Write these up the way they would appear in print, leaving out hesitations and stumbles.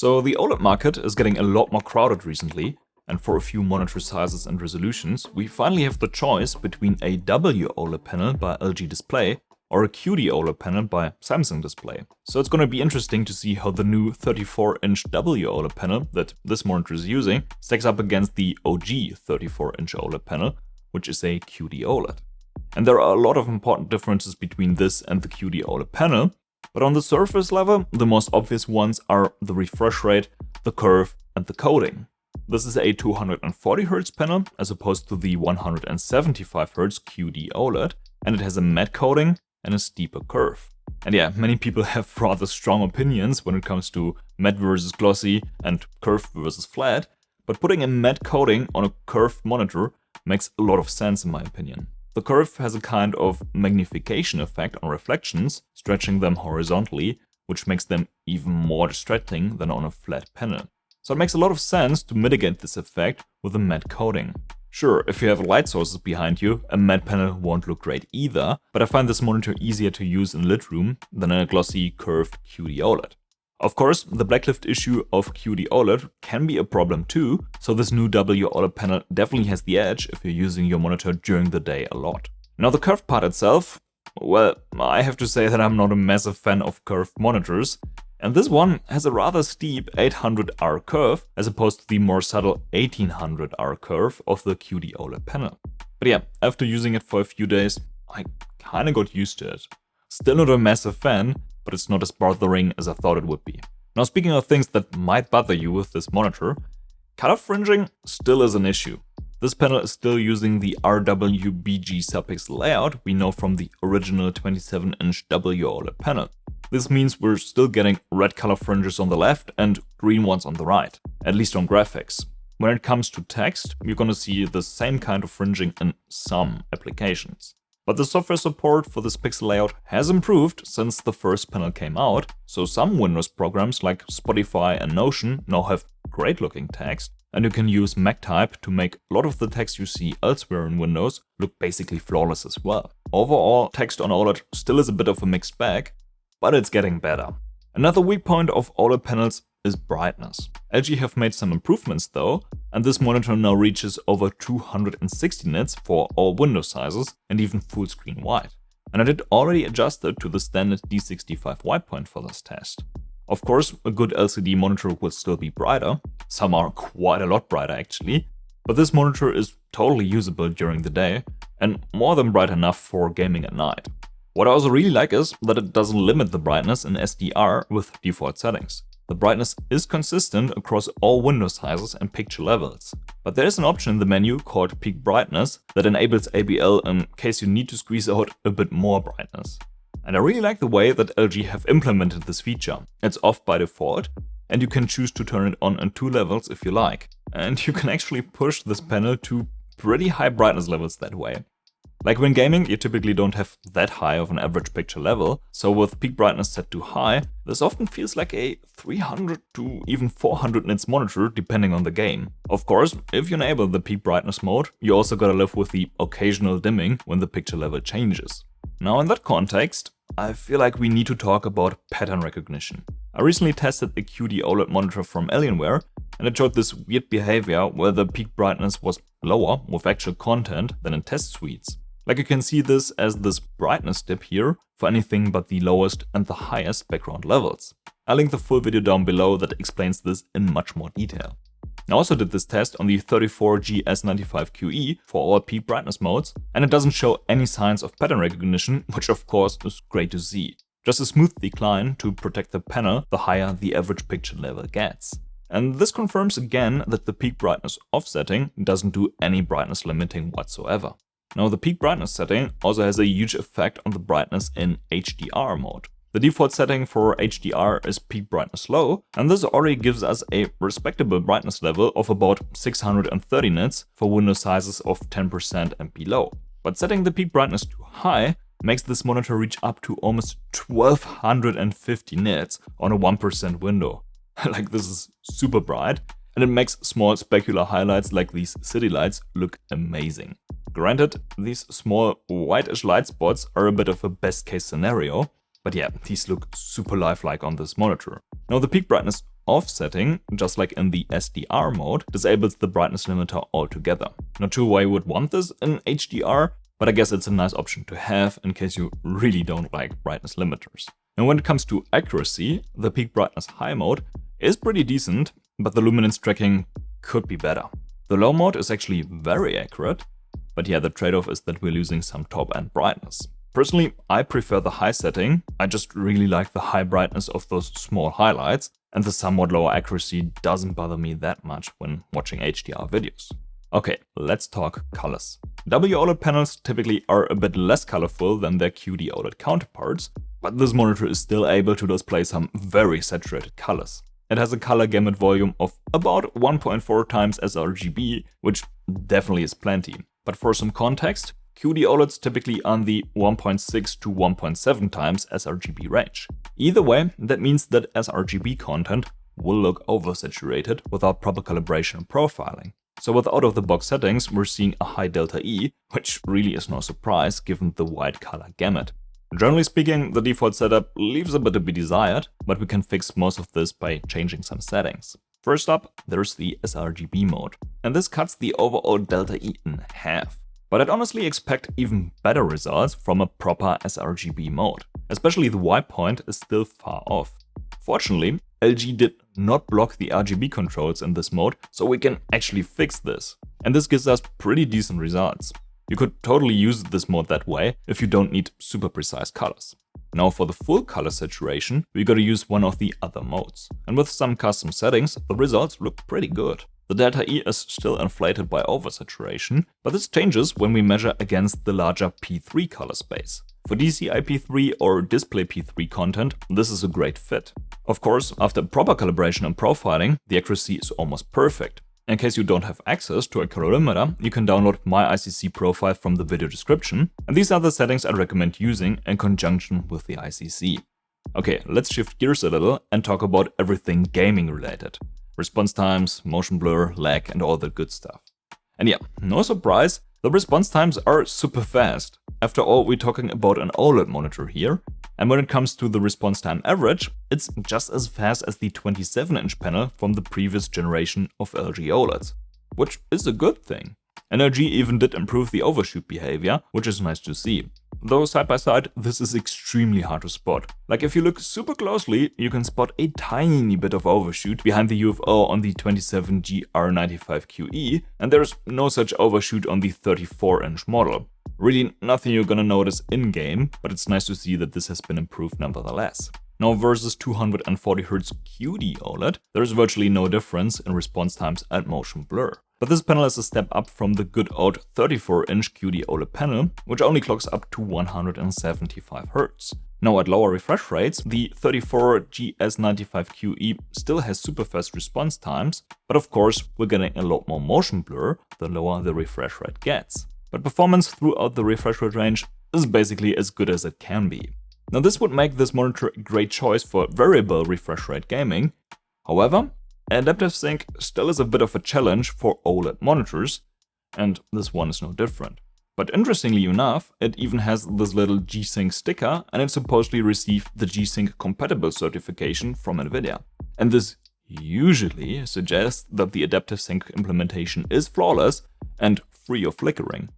So the OLED market is getting a lot more crowded recently, and for a few monitor sizes and resolutions, we finally have the choice between a WOLED panel by LG Display or a QD OLED panel by Samsung Display. So it's going to be interesting to see how the new 34-inch WOLED panel that this monitor is using stacks up against the OG 34-inch OLED panel, which is a QD OLED. And there are a lot of important differences between this and the QD OLED panel, but on the surface level, the most obvious ones are the refresh rate, the curve, and the coating. This is a 240Hz panel as opposed to the 175Hz QD OLED, and it has a matte coating and a steeper curve. And yeah, many people have rather strong opinions when it comes to matte versus glossy and curved versus flat, but putting a matte coating on a curved monitor makes a lot of sense in my opinion. The curve has a kind of magnification effect on reflections, stretching them horizontally, which makes them even more distracting than on a flat panel. So it makes a lot of sense to mitigate this effect with a matte coating. Sure, if you have light sources behind you, a matte panel won't look great either, but I find this monitor easier to use in lit room than a glossy, curved QD OLED. Of course, the backlift issue of QD OLED can be a problem too, so this new WOLED panel definitely has the edge if you're using your monitor during the day a lot. Now the curved part itself, well, I have to say that I'm not a massive fan of curved monitors, and this one has a rather steep 800R curve as opposed to the more subtle 1800R curve of the QD OLED panel. But yeah, after using it for a few days, I kinda got used to it. Still not a massive fan, but it's not as bothering as I thought it would be. Now speaking of things that might bother you with this monitor, color fringing still is an issue. This panel is still using the RWBG subpixel layout we know from the original 27-inch WOLED panel. This means we're still getting red color fringes on the left and green ones on the right, at least on graphics. When it comes to text, you're gonna see the same kind of fringing in some applications. But the software support for this pixel layout has improved since the first panel came out, so some Windows programs like Spotify and Notion now have great looking text, and you can use MacType to make a lot of the text you see elsewhere in Windows look basically flawless as well. Overall, text on OLED still is a bit of a mixed bag, but it's getting better. Another weak point of OLED panels is brightness. LG have made some improvements though, and this monitor now reaches over 260 nits for all window sizes and even full screen white. And I did already adjust it to the standard D65 white point for this test. Of course, a good LCD monitor will still be brighter, some are quite a lot brighter actually, but this monitor is totally usable during the day and more than bright enough for gaming at night. What I also really like is that it doesn't limit the brightness in SDR with default settings. The brightness is consistent across all window sizes and picture levels. But there is an option in the menu called Peak Brightness that enables ABL in case you need to squeeze out a bit more brightness. And I really like the way that LG have implemented this feature. It's off by default, and you can choose to turn it on in 2 levels if you like. And you can actually push this panel to pretty high brightness levels that way. Like when gaming, you typically don't have that high of an average picture level, so with peak brightness set to high, this often feels like a 300 to even 400 nits monitor depending on the game. Of course, if you enable the peak brightness mode, you also gotta live with the occasional dimming when the picture level changes. Now in that context, I feel like we need to talk about pattern recognition. I recently tested a QD OLED monitor from Alienware, and it showed this weird behavior where the peak brightness was lower with actual content than in test suites. Like you can see this as this brightness dip here for anything but the lowest and the highest background levels. I'll link the full video down below that explains this in much more detail. I also did this test on the 34GS95QE for all peak brightness modes, and it doesn't show any signs of pattern recognition, which of course is great to see. Just a smooth decline to protect the panel the higher the average picture level gets. And this confirms again that the peak brightness offsetting doesn't do any brightness limiting whatsoever. Now the peak brightness setting also has a huge effect on the brightness in HDR mode. The default setting for HDR is peak brightness low, and this already gives us a respectable brightness level of about 630 nits for window sizes of 10% and below. But setting the peak brightness too high makes this monitor reach up to almost 1250 nits on a 1% window. Like this is super bright, and it makes small specular highlights like these city lights look amazing. Granted, these small whitish light spots are a bit of a best case scenario, but yeah, these look super lifelike on this monitor. Now the peak brightness offsetting, just like in the SDR mode, disables the brightness limiter altogether. Not sure why you would want this in HDR, but I guess it's a nice option to have in case you really don't like brightness limiters. And when it comes to accuracy, the peak brightness high mode is pretty decent, but the luminance tracking could be better. The low mode is actually very accurate, but yeah, the trade-off is that we're losing some top-end brightness. Personally, I prefer the high setting. I just really like the high brightness of those small highlights, and the somewhat lower accuracy doesn't bother me that much when watching HDR videos. Okay, let's talk colors. WOLED panels typically are a bit less colorful than their QD-OLED counterparts, but this monitor is still able to display some very saturated colors. It has a color gamut volume of about 1.4 times sRGB, which definitely is plenty. But for some context, QD OLEDs typically on the 1.6 to 1.7 times sRGB range. Either way, that means that sRGB content will look oversaturated without proper calibration and profiling. So with out-of-the-box settings, we're seeing a high delta E, which really is no surprise given the wide color gamut. Generally speaking, the default setup leaves a bit to be desired, but we can fix most of this by changing some settings. First up, there's the sRGB mode, and this cuts the overall delta E in half. But I'd honestly expect even better results from a proper sRGB mode. Especially the white point is still far off. Fortunately, LG did not block the RGB controls in this mode, so we can actually fix this. And this gives us pretty decent results. You could totally use this mode that way if you don't need super precise colors. Now for the full color saturation, we gotta use one of the other modes. And with some custom settings, the results look pretty good. The delta E is still inflated by oversaturation, but this changes when we measure against the larger P3 color space. For DCI P3 or display P3 content, this is a great fit. Of course, after proper calibration and profiling, the accuracy is almost perfect. In case you don't have access to a colorimeter, you can download my ICC profile from the video description, and these are the settings I recommend using in conjunction with the ICC. Okay, let's shift gears a little and talk about everything gaming related. Response times, motion blur, lag, and all that good stuff. And yeah, no surprise, the response times are super fast. After all, we're talking about an OLED monitor here, and when it comes to the response time average, it's just as fast as the 27-inch panel from the previous generation of LG OLEDs, which is a good thing. And LG even did improve the overshoot behavior, which is nice to see. Though side by side, this is extremely hard to spot. Like if you look super closely, you can spot a tiny bit of overshoot behind the UFO on the 34GS95QE, and there's no such overshoot on the 34-inch model. Really nothing you're gonna notice in-game, but it's nice to see that this has been improved nevertheless. Now versus 240Hz QD OLED, there's virtually no difference in response times and motion blur. But this panel is a step up from the good old 34-inch QD OLED panel, which only clocks up to 175Hz. Now at lower refresh rates, the 34GS95QE still has super fast response times, but of course we're getting a lot more motion blur the lower the refresh rate gets. But performance throughout the refresh rate range is basically as good as it can be. Now this would make this monitor a great choice for variable refresh rate gaming. However, adaptive sync still is a bit of a challenge for OLED monitors, and this one is no different. But interestingly enough, it even has this little G-Sync sticker, and it supposedly received the G-Sync compatible certification from NVIDIA. And this usually suggests that the adaptive sync implementation is flawless and free of flickering.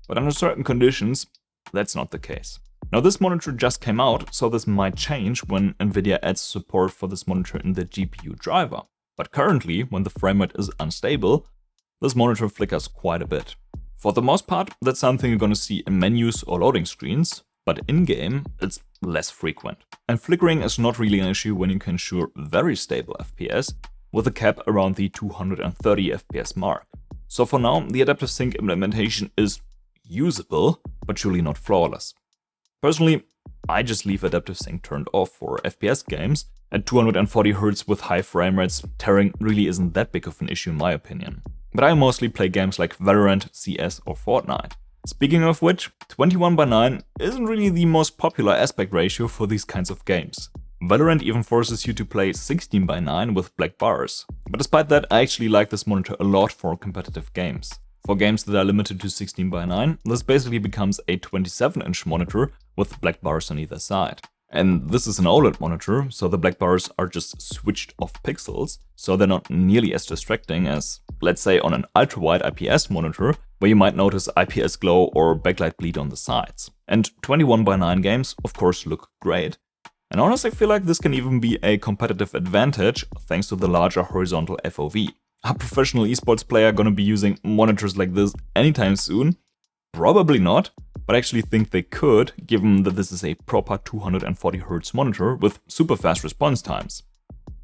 But under certain conditions, that's not the case. Now this monitor just came out, so this might change when NVIDIA adds support for this monitor in the GPU driver. But currently, when the frame rate is unstable, this monitor flickers quite a bit. For the most part, that's something you're gonna see in menus or loading screens, but in-game, it's less frequent. And flickering is not really an issue when you can ensure very stable FPS, with a cap around the 230 FPS mark. So for now, the adaptive sync implementation is usable, but surely not flawless. Personally, I just leave adaptive sync turned off for FPS games. At 240Hz with high frame rates, tearing really isn't that big of an issue in my opinion. But I mostly play games like Valorant, CS or Fortnite. Speaking of which, 21:9 isn't really the most popular aspect ratio for these kinds of games. Valorant even forces you to play 16:9 with black bars. But despite that, I actually like this monitor a lot for competitive games. For games that are limited to 16:9, this basically becomes a 27-inch monitor with black bars on either side. And this is an OLED monitor, so the black bars are just switched off pixels, so they're not nearly as distracting as, let's say, on an ultra-wide IPS monitor, where you might notice IPS glow or backlight bleed on the sides. And 21:9 games, of course, look great. And honestly, I feel like this can even be a competitive advantage thanks to the larger horizontal FOV. Are professional esports player gonna be using monitors like this anytime soon? Probably not. But I actually think they could, given that this is a proper 240Hz monitor with super fast response times.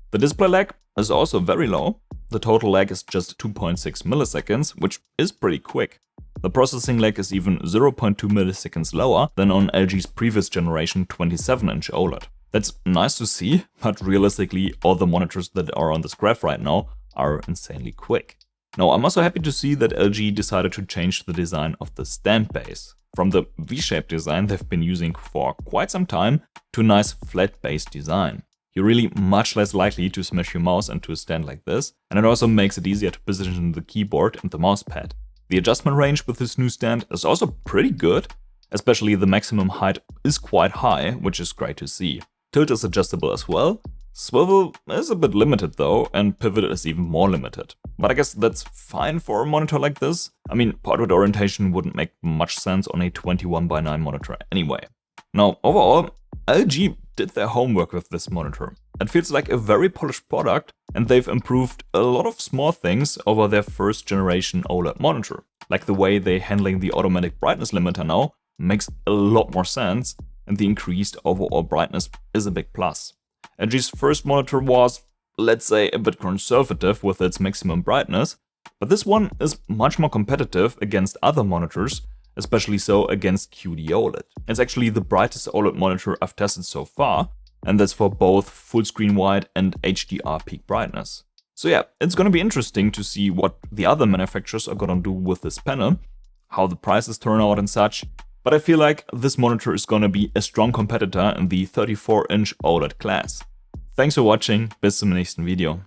The display lag is also very low. The total lag is just 2.6 milliseconds, which is pretty quick. The processing lag is even 0.2 milliseconds lower than on LG's previous generation 27-inch OLED. That's nice to see, but realistically, all the monitors that are on this graph right now are insanely quick. Now, I'm also happy to see that LG decided to change the design of the stand base. From the V-shaped design they've been using for quite some time to a nice flat base design. You're really much less likely to smash your mouse into a stand like this, and it also makes it easier to position the keyboard and the mouse pad. The adjustment range with this new stand is also pretty good, especially the maximum height is quite high, which is great to see. Tilt is adjustable as well. Swivel is a bit limited though, and pivot is even more limited. But I guess that's fine for a monitor like this. I mean, portrait orientation wouldn't make much sense on a 21:9 monitor anyway. Now, overall, LG did their homework with this monitor. It feels like a very polished product, and they've improved a lot of small things over their first generation OLED monitor. Like the way they're handling the automatic brightness limiter now makes a lot more sense, and the increased overall brightness is a big plus. LG's first monitor was, let's say, a bit conservative with its maximum brightness, but this one is much more competitive against other monitors, especially so against QD OLED. It's actually the brightest OLED monitor I've tested so far, and that's for both full screen wide and HDR peak brightness. So yeah, it's gonna be interesting to see what the other manufacturers are gonna do with this panel, how the prices turn out and such, but I feel like this monitor is gonna be a strong competitor in the 34-inch OLED class. Thanks for watching, bis zum nächsten Video.